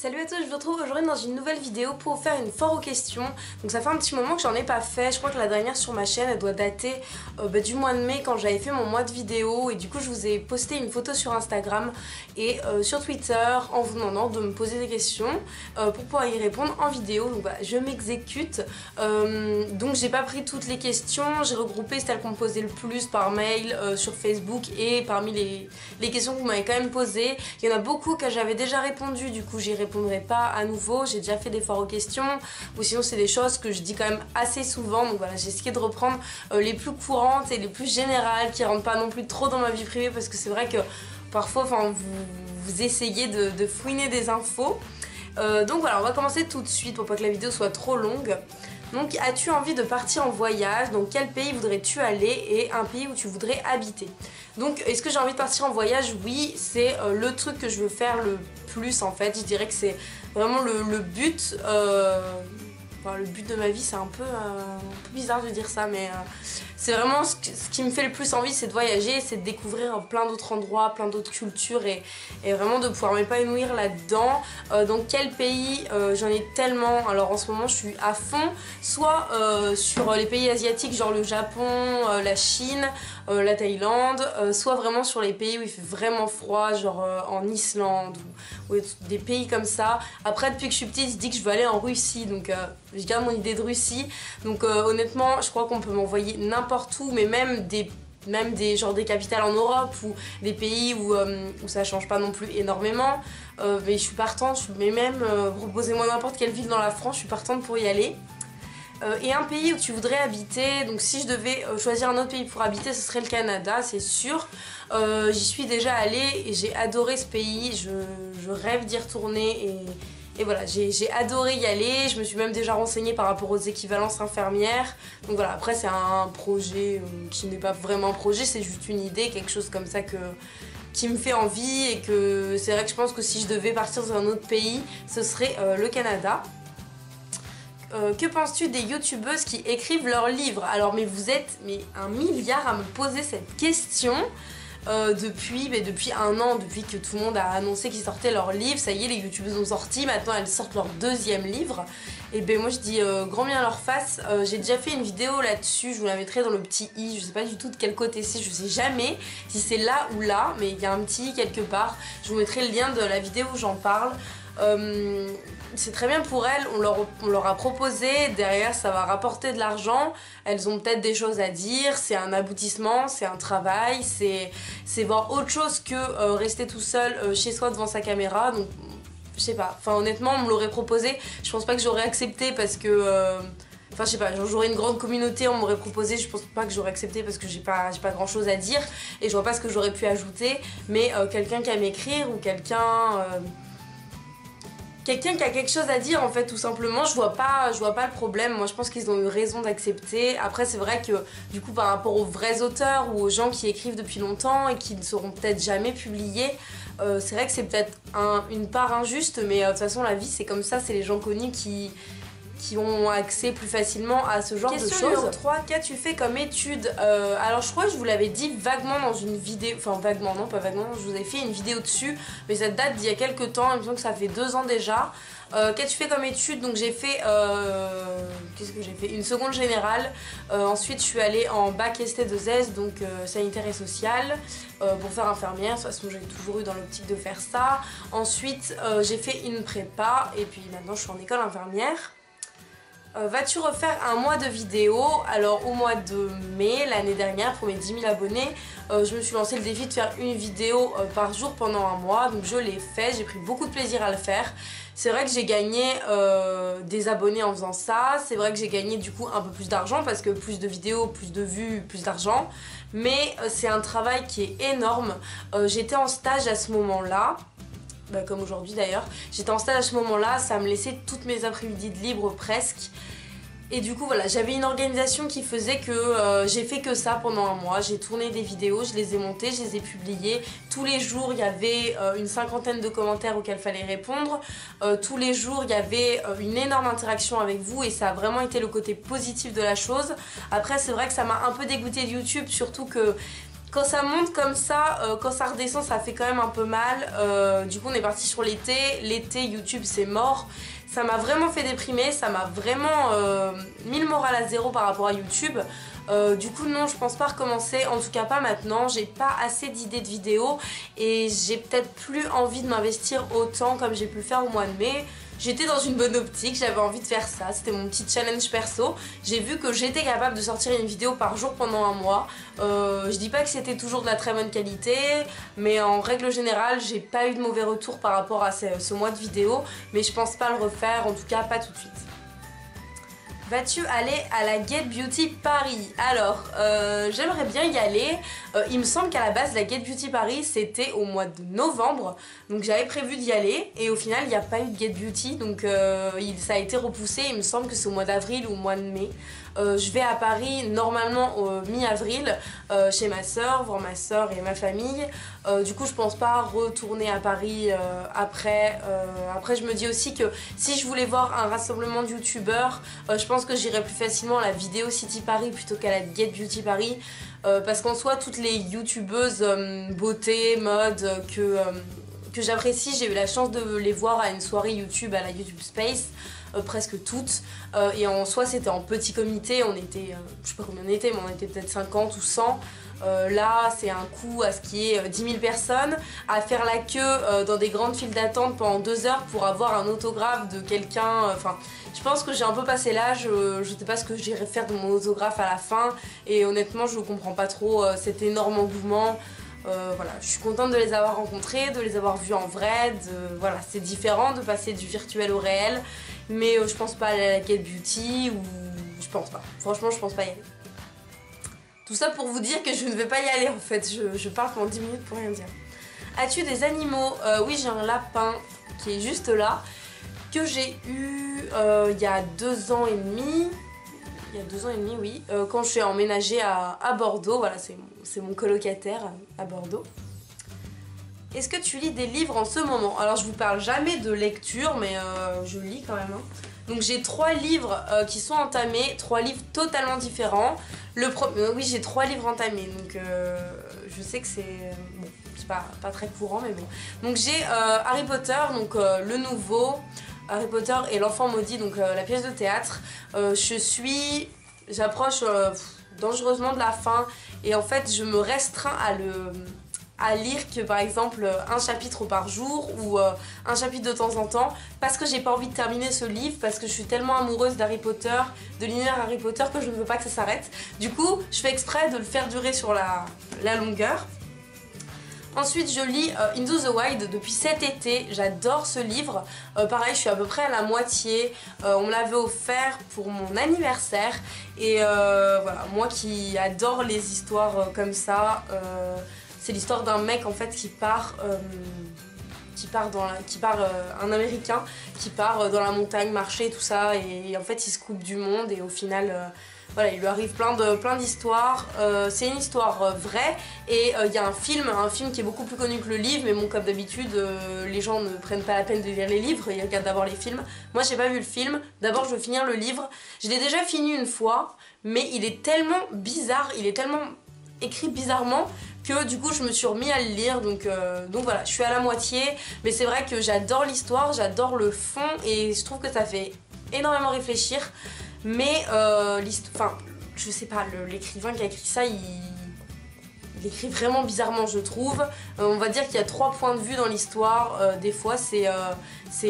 Salut à tous, je vous retrouve aujourd'hui dans une nouvelle vidéo pour vous faire une foire aux questions. Donc ça fait un petit moment que j'en ai pas fait, je crois que la dernière sur ma chaîne elle doit dater du mois de mai quand j'avais fait mon mois de vidéo. Et du coup je vous ai posté une photo sur Instagram et sur Twitter en vous demandant de me poser des questions pour pouvoir y répondre en vidéo. Donc voilà, je m'exécute. Donc j'ai pas pris toutes les questions, j'ai regroupé celles qu'on me posait le plus par mail sur Facebook. Et parmi les questions que vous m'avez quand même posées, il y en a beaucoup que j'avais déjà répondu, du coup j'y répondrai pas à nouveau, j'ai déjà fait des foires aux questions, ou sinon c'est des choses que je dis quand même assez souvent. Donc voilà, j'ai essayé de reprendre les plus courantes et les plus générales qui rentrent pas non plus trop dans ma vie privée, parce que c'est vrai que parfois vous essayez de fouiner des infos. Donc voilà, on va commencer tout de suite pour pas que la vidéo soit trop longue. Donc, as-tu envie de partir en voyage? Donc, quel pays voudrais-tu aller et un pays où tu voudrais habiter? Donc, est-ce que j'ai envie de partir en voyage? Oui, c'est le truc que je veux faire le plus en fait. Je dirais que c'est vraiment le but. Enfin, le but de ma vie, c'est un peu bizarre de dire ça, mais c'est vraiment ce qui me fait le plus envie, c'est de voyager, c'est de découvrir plein d'autres endroits, plein d'autres cultures et vraiment de pouvoir m'épanouir là-dedans. Donc quel pays? J'en ai tellement. Alors en ce moment je suis à fond, soit sur les pays asiatiques genre le Japon, la Chine, la Thaïlande, soit vraiment sur les pays où il fait vraiment froid, genre en Islande ou des pays comme ça. Après depuis que je suis petite, je dis que je veux aller en Russie, donc je garde mon idée de Russie. Donc honnêtement je crois qu'on peut m'envoyer n'importe où, mais même des capitales en Europe ou des pays où ça change pas non plus énormément. Mais je suis partante, mais même proposez-moi n'importe quelle ville dans la France, je suis partante pour y aller. Et un pays où tu voudrais habiter, donc si je devais choisir un autre pays pour habiter, ce serait le Canada, c'est sûr. J'y suis déjà allée et j'ai adoré ce pays, je rêve d'y retourner et voilà, j'ai adoré y aller. Je me suis même déjà renseignée par rapport aux équivalences infirmières. Donc voilà, après c'est un projet qui n'est pas vraiment un projet, c'est juste une idée, quelque chose comme ça qui me fait envie. Et que c'est vrai que je pense que si je devais partir dans un autre pays, ce serait le Canada. Que penses-tu des youtubeuses qui écrivent leurs livres? Alors mais vous êtes un milliard à me poser cette question. Depuis un an, depuis que tout le monde a annoncé qu'ils sortaient leurs livres, ça y est, les youtubeuses ont sorti, maintenant elles sortent leur deuxième livre. Et ben moi je dis grand bien leur face. J'ai déjà fait une vidéo là-dessus, je vous la mettrai dans le petit i, je sais pas du tout de quel côté c'est, je sais jamais si c'est là ou là, mais il y a un petit i quelque part. Je vous mettrai le lien de la vidéo où j'en parle. C'est très bien pour elles, on leur a proposé, derrière ça va rapporter de l'argent, elles ont peut-être des choses à dire, c'est un aboutissement, c'est un travail, c'est voir autre chose que rester tout seul chez soi devant sa caméra. Donc je sais pas, enfin honnêtement on me l'aurait proposé, je pense pas que j'aurais accepté parce que enfin je sais pas, j'aurais une grande communauté, on m'aurait proposé, je pense pas que j'aurais accepté parce que j'ai pas grand chose à dire et je vois pas ce que j'aurais pu ajouter. Mais quelqu'un qui aime écrire ou quelqu'un qui a quelque chose à dire en fait, tout simplement, je vois pas le problème. Moi je pense qu'ils ont eu raison d'accepter. Après c'est vrai que du coup par rapport aux vrais auteurs ou aux gens qui écrivent depuis longtemps et qui ne seront peut-être jamais publiés, c'est vrai que c'est peut-être une part injuste, mais de toute façon la vie c'est comme ça, c'est les gens connus qui ont accès plus facilement à ce genre de choses. Question numéro 3, qu'as-tu fait comme études? Alors je crois que je vous l'avais dit vaguement dans une vidéo, enfin vaguement, non pas vaguement, je vous ai fait une vidéo dessus, mais ça date d'il y a quelques temps, il me semble que ça fait 2 ans déjà. Qu'as-tu fait comme études? Donc j'ai fait, qu'est-ce que j'ai fait? Une seconde générale, ensuite je suis allée en bac ST2S, donc sanitaire et social, pour faire infirmière. De toute façon j'ai toujours eu dans l'optique de faire ça. Ensuite j'ai fait une prépa et puis maintenant je suis en école infirmière. Vas-tu refaire un mois de vidéo? Alors au mois de mai l'année dernière, pour mes 10 000 abonnés, je me suis lancé le défi de faire une vidéo par jour pendant un mois. Donc je l'ai fait, j'ai pris beaucoup de plaisir à le faire. C'est vrai que j'ai gagné des abonnés en faisant ça. C'est vrai que j'ai gagné du coup un peu plus d'argent parce que plus de vidéos, plus de vues, plus d'argent. Mais c'est un travail qui est énorme. J'étais en stage à ce moment-là. Bah, comme aujourd'hui d'ailleurs, j'étais en stage à ce moment-là, ça me laissait toutes mes après-midi de libre presque. Et du coup voilà, j'avais une organisation qui faisait que j'ai fait que ça pendant un mois. J'ai tourné des vidéos, je les ai montées, je les ai publiées. Tous les jours il y avait une 50aine de commentaires auxquels fallait répondre. Tous les jours il y avait une énorme interaction avec vous et ça a vraiment été le côté positif de la chose. Après c'est vrai que ça m'a un peu dégoûtée de YouTube, surtout que Quand ça monte comme ça, quand ça redescend, ça fait quand même un peu mal. Du coup on est parti sur l'été. L'été YouTube c'est mort. Ça m'a vraiment fait déprimer, ça m'a vraiment mis le moral à zéro par rapport à YouTube. Du coup non, je pense pas recommencer, en tout cas pas maintenant. J'ai pas assez d'idées de vidéos et j'ai peut-être plus envie de m'investir autant comme j'ai pu le faire au mois de mai. J'étais dans une bonne optique, j'avais envie de faire ça, c'était mon petit challenge perso. J'ai vu que j'étais capable de sortir une vidéo par jour pendant un mois. Je dis pas que c'était toujours de la très bonne qualité, mais en règle générale, j'ai pas eu de mauvais retours par rapport à ce mois de vidéo. Mais je pense pas le refaire, en tout cas pas tout de suite. Vas-tu aller à la Get Beauty Paris? Alors, j'aimerais bien y aller. Il me semble qu'à la base, la Get Beauty Paris, c'était au mois de novembre. Donc j'avais prévu d'y aller. Et au final, il n'y a pas eu de Get Beauty. Donc ça a été repoussé. Il me semble que c'est au mois d'avril ou au mois de mai. Je vais à Paris normalement au mi-avril chez ma soeur, voir ma soeur et ma famille. Du coup je pense pas retourner à Paris après. Après je me dis aussi que si je voulais voir un rassemblement de youtubeurs, je pense que j'irais plus facilement à la Vidéo City Paris plutôt qu'à la Get Beauty Paris. Parce qu'en soi toutes les youtubeuses beauté, mode que j'apprécie, j'ai eu la chance de les voir à une soirée YouTube à la YouTube Space. Presque toutes, et en soi c'était en petit comité, on était, je sais pas combien on était, mais on était peut-être 50 ou 100. Là c'est un coup à ce qui est 10 000 personnes, à faire la queue dans des grandes files d'attente pendant 2 heures pour avoir un autographe de quelqu'un. Enfin, je pense que j'ai un peu passé l'âge, je sais pas ce que j'irai faire de mon autographe à la fin, et honnêtement je comprends pas trop cet énorme engouement. Voilà, je suis contente de les avoir rencontrés, de les avoir vus en vrai, voilà, c'est différent de passer du virtuel au réel, mais je pense pas aller à la Get Beauty, ou je pense pas, franchement je pense pas y aller. Tout ça pour vous dire que je ne vais pas y aller en fait, je parle pendant 10 minutes pour rien dire. As-tu des animaux? Oui, j'ai un lapin qui est juste là, que j'ai eu il y a 2 ans et demi. Il y a 2 ans et demi, oui, quand je suis emménagée à Bordeaux, voilà, c'est mon colocataire à Bordeaux. Est-ce que tu lis des livres en ce moment? Alors je vous parle jamais de lecture, mais je lis quand même. Hein. Donc j'ai 3 livres qui sont entamés, 3 livres totalement différents. Oui, j'ai 3 livres entamés, donc je sais que c'est bon, c'est pas très courant, mais bon. Donc j'ai Harry Potter, donc le nouveau. Harry Potter et l'enfant maudit, donc la pièce de théâtre. J'approche dangereusement de la fin, et en fait je me restreins à lire que par exemple un chapitre par jour ou un chapitre de temps en temps, parce que j'ai pas envie de terminer ce livre, parce que je suis tellement amoureuse d'Harry Potter, de l'univers Harry Potter, que je ne veux pas que ça s'arrête. Du coup je fais exprès de le faire durer sur la longueur. Ensuite je lis Into the Wild depuis cet été, j'adore ce livre. Pareil, je suis à peu près à la moitié, on me l'avait offert pour mon anniversaire. Et voilà, moi qui adore les histoires comme ça, c'est l'histoire d'un mec en fait qui part un américain qui part dans la montagne marcher tout ça, et en fait il se coupe du monde, et au final voilà, il lui arrive plein d'histoires. C'est une histoire vraie, et il y a un film qui est beaucoup plus connu que le livre, mais bon, comme d'habitude les gens ne prennent pas la peine de lire les livres, ils regardent d'abord les films. Moi j'ai pas vu le film, d'abord je veux finir le livre. Je l'ai déjà fini une fois, mais il est tellement bizarre, il est tellement écrit bizarrement que du coup je me suis remis à le lire, donc voilà, je suis à la moitié. Mais c'est vrai que j'adore l'histoire, j'adore le fond, et je trouve que ça fait énormément réfléchir. Mais je sais pas, l'écrivain qui a écrit ça, il écrit vraiment bizarrement, je trouve. On va dire qu'il y a 3 points de vue dans l'histoire. Des fois c'est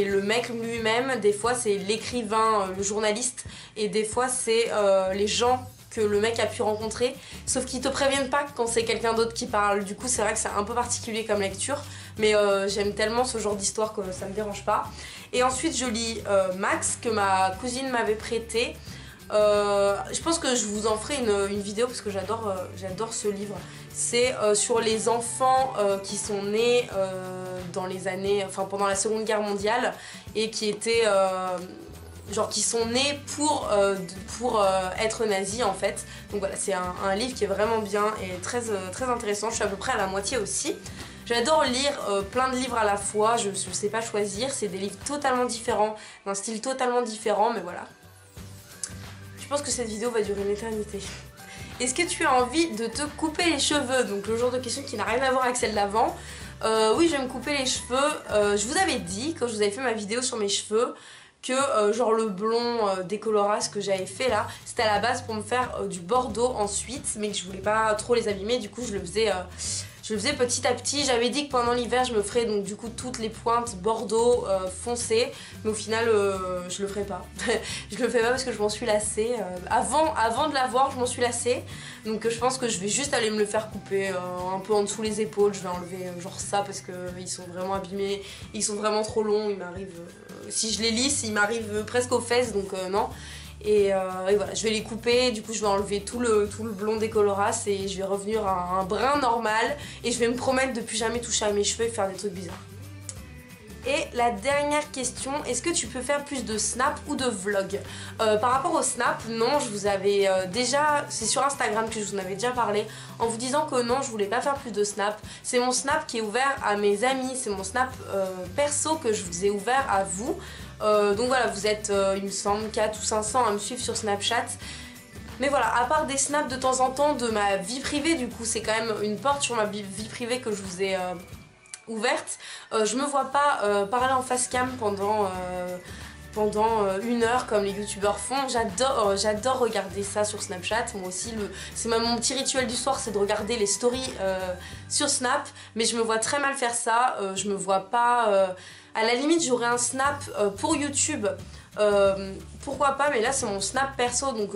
le mec lui-même, des fois c'est l'écrivain, le journaliste, et des fois c'est les gens que le mec a pu rencontrer, sauf qu'ils te préviennent pas quand c'est quelqu'un d'autre qui parle. Du coup c'est vrai que c'est un peu particulier comme lecture, mais j'aime tellement ce genre d'histoire que ça me dérange pas. Et ensuite je lis Max, que ma cousine m'avait prêté. Je pense que je vous en ferai une vidéo, parce que j'adore ce livre. C'est sur les enfants qui sont nés dans les années, pendant la Seconde Guerre mondiale, et qui étaient genre qui sont nés pour être nazis en fait. Donc voilà, c'est un livre qui est vraiment bien et très intéressant. Je suis à peu près à la moitié aussi. J'adore lire plein de livres à la fois, je sais pas choisir, c'est des livres totalement différents, d'un style totalement différent, mais voilà. Je pense que cette vidéo va durer une éternité. Est-ce que tu as envie de te couper les cheveux? Donc le genre de question qui n'a rien à voir avec celle d'avant. Oui, je vais me couper les cheveux. Je vous avais dit, quand je vous avais fait ma vidéo sur mes cheveux, que genre le blond décoloras que j'avais fait là, c'était à la base pour me faire du bordeaux ensuite, mais que je voulais pas trop les abîmer, du coup je le faisais petit à petit. J'avais dit que pendant l'hiver je me ferais donc du coup toutes les pointes bordeaux foncé, mais au final je le ferai pas. Je le fais pas parce que je m'en suis lassée. Avant de l'avoir je m'en suis lassée, donc je pense que je vais juste aller me le faire couper un peu en dessous les épaules. Je vais enlever genre ça parce que ils sont vraiment abîmés, ils sont vraiment trop longs, ils m'arrivent, si je les lisse ils m'arrivent presque aux fesses, donc non. Et voilà, je vais les couper, du coup je vais enlever tout le blond décoloras et je vais revenir à un brun normal et je vais me promettre de plus jamais toucher à mes cheveux et faire des trucs bizarres. Et la dernière question, est-ce que tu peux faire plus de snap ou de vlog? Par rapport au snap, non, je vous avais déjà, c'est sur Instagram que je vous en avais déjà parlé, en vous disant que non, je voulais pas faire plus de snap. C'est mon snap qui est ouvert à mes amis, c'est mon snap perso que je vous ai ouvert à vous. Donc voilà, vous êtes, il me semble, 4 ou 500 à me suivre sur Snapchat. Mais voilà, à part des snaps de temps en temps de ma vie privée, du coup c'est quand même une porte sur ma vie privée que je vous ai ouverte. Je me vois pas parler en face cam pendant 1 heure comme les youtubeurs font. J'adore regarder ça sur Snapchat. Moi aussi, c'est même mon petit rituel du soir, c'est de regarder les stories sur Snap. Mais je me vois très mal faire ça. Je me vois pas... à la limite, j'aurais un Snap pour YouTube. Pourquoi pas, mais là c'est mon Snap perso, donc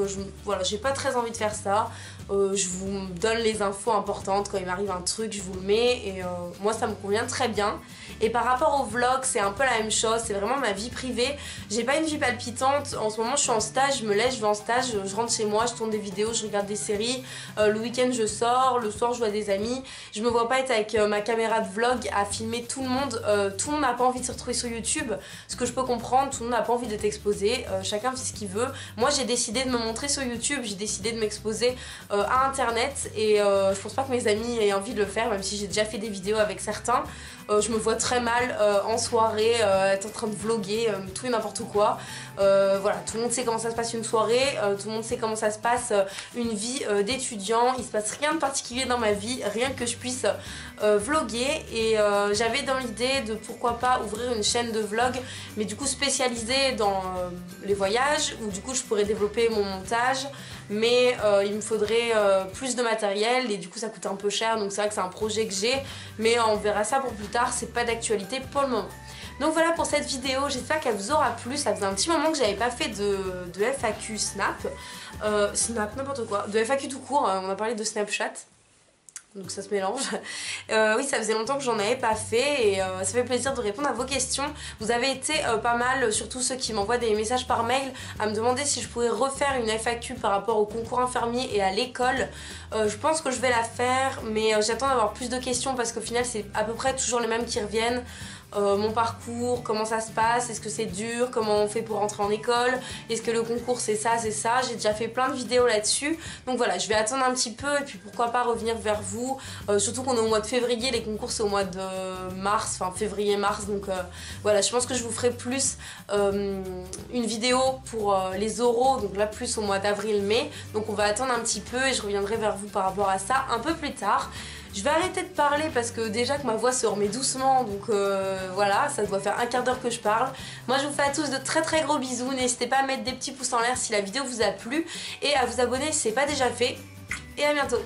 voilà, j'ai pas très envie de faire ça. Je vous donne les infos importantes, quand il m'arrive un truc je vous le mets et moi ça me convient très bien. Et par rapport au vlog c'est un peu la même chose, c'est vraiment ma vie privée. J'ai pas une vie palpitante, en ce moment je suis en stage, je me lève, je vais en stage, je rentre chez moi, je tourne des vidéos, je regarde des séries, le week-end je sors, le soir je vois des amis. Je me vois pas être avec ma caméra de vlog à filmer tout le monde. Tout le monde n'a pas envie de se retrouver sur YouTube, ce que je peux comprendre, tout le monde n'a pas envie d'être exposé, chacun fait ce qu'il veut. Moi j'ai décidé de me montrer sur YouTube, j'ai décidé de m'exposer à internet et je pense pas que mes amis aient envie de le faire, même si j'ai déjà fait des vidéos avec certains. Je me vois très mal en soirée être en train de vlogger tout et n'importe quoi. Voilà, tout le monde sait comment ça se passe une soirée, tout le monde sait comment ça se passe une vie d'étudiant. Il se passe rien de particulier dans ma vie, rien que je puisse vlogger. Et j'avais dans l'idée de pourquoi pas ouvrir une chaîne de vlog, mais du coup spécialisée dans les voyages, où du coup je pourrais développer mon montage. Mais il me faudrait plus de matériel et du coup ça coûte un peu cher, donc c'est vrai que c'est un projet que j'ai, mais on verra ça pour plus tard, c'est pas d'actualité pour le moment. Donc voilà pour cette vidéo, j'espère qu'elle vous aura plu. Ça faisait un petit moment que j'avais pas fait de FAQ Snap, Snap n'importe quoi, de FAQ tout court, on a parlé de Snapchat. Donc ça se mélange. Oui, ça faisait longtemps que j'en avais pas fait et ça fait plaisir de répondre à vos questions. Vous avez été pas mal, surtout ceux qui m'envoient des messages par mail, à me demander si je pourrais refaire une FAQ par rapport au concours infirmier et à l'école. Je pense que je vais la faire, mais j'attends d'avoir plus de questions parce qu'au final c'est à peu près toujours les mêmes qui reviennent. Mon parcours, comment ça se passe, est-ce que c'est dur, comment on fait pour rentrer en école, est-ce que le concours c'est ça, j'ai déjà fait plein de vidéos là-dessus. Donc voilà, je vais attendre un petit peu et puis pourquoi pas revenir vers vous, surtout qu'on est au mois de février, les concours c'est au mois de mars, enfin février-mars, donc voilà, je pense que je vous ferai plus une vidéo pour les oraux, donc là plus au mois d'avril-mai, donc on va attendre un petit peu et je reviendrai vers vous par rapport à ça un peu plus tard. Je vais arrêter de parler parce que déjà que ma voix se remet doucement, donc voilà, ça doit faire un quart d'heure que je parle. Moi je vous fais à tous de très très gros bisous, n'hésitez pas à mettre des petits pouces en l'air si la vidéo vous a plu et à vous abonner si ce n'est pas déjà fait. Et à bientôt.